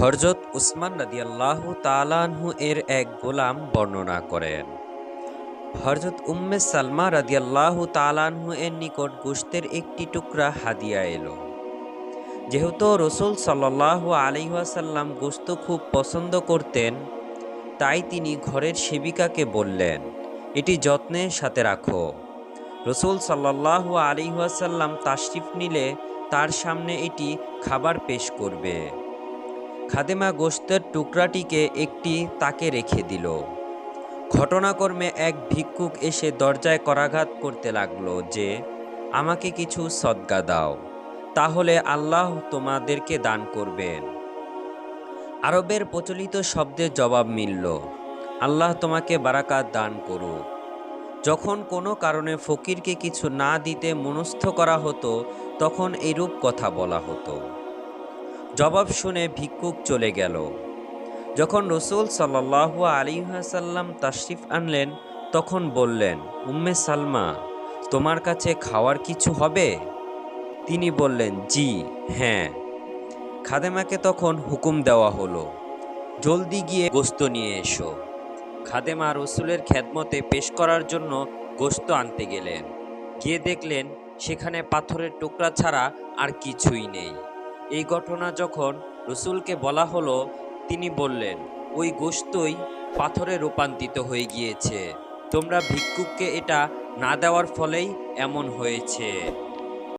হযরত উসমান রাদিয়াল্লাহু তাআলা আনহু এর এক গোলাম বর্ণনা করেন, হযরত উম্মে সালমা রাদিয়াল্লাহু তাআলা আনহু এর নিকট গোশতের একটি টুকরা হাদিয়া এলো। যেহেতু রাসূল সাল্লাল্লাহু আলাইহি ওয়াসাল্লাম গোশত খুব পছন্দ করতেন, তাই তিনি ঘরের সেবিকাকে বললেন, এটি যত্নের সাথে রাখো। রাসূল সাল্লাল্লাহু আলাইহি ওয়াসাল্লাম তাশরিফ নিলে তার সামনে এটি খাবার পেশ করবে। খাদেমা গোশতের টুকরাটিকে একটি তাকে রেখে দিল। ঘটনাক্রমে এক ভিক্ষুক এসে দরজায় করাঘাত করতে লাগলো যে, আমাকে কিছু সদকা দাও, তাহলে আল্লাহ তোমাদেরকে দান করবেন। আরবের প্রচলিত শব্দের জবাব মিলল, আল্লাহ তোমাকে বারাকাত দান করুক। যখন কোনো কারণে ফকিরকে কিছু না দিতে মনস্থ করা হতো, তখন এরূপ কথা বলা হতো। জবাব শুনে ভিক্ষুক চলে গেল। যখন রাসূল সাল্লাল্লাহু আলাইহি ওয়াসাল্লাম তাশরিফ আনলেন, তখন বললেন, উম্মে সালমা, তোমার কাছে খাওয়ার কিছু হবে? তিনি বললেন, জি হ্যাঁ। খাদেমাকে তখন হুকুম দেওয়া হলো, জলদি গিয়ে গোশত নিয়ে এসো। খাদেমা রসুলের খেদমতে পেশ করার জন্য গোশত আনতে গেলেন। গিয়ে দেখলেন সেখানে পাথরের টুকরা ছাড়া আর কিছুই নেই। এই ঘটনা যখন রসুলকে বলা হলো, তিনি বললেন, ওই গোশতই পাথরে রূপান্তরিত হয়ে গিয়েছে। তোমরা ভিক্ষুককে এটা না দেওয়ার ফলেই এমন হয়েছে।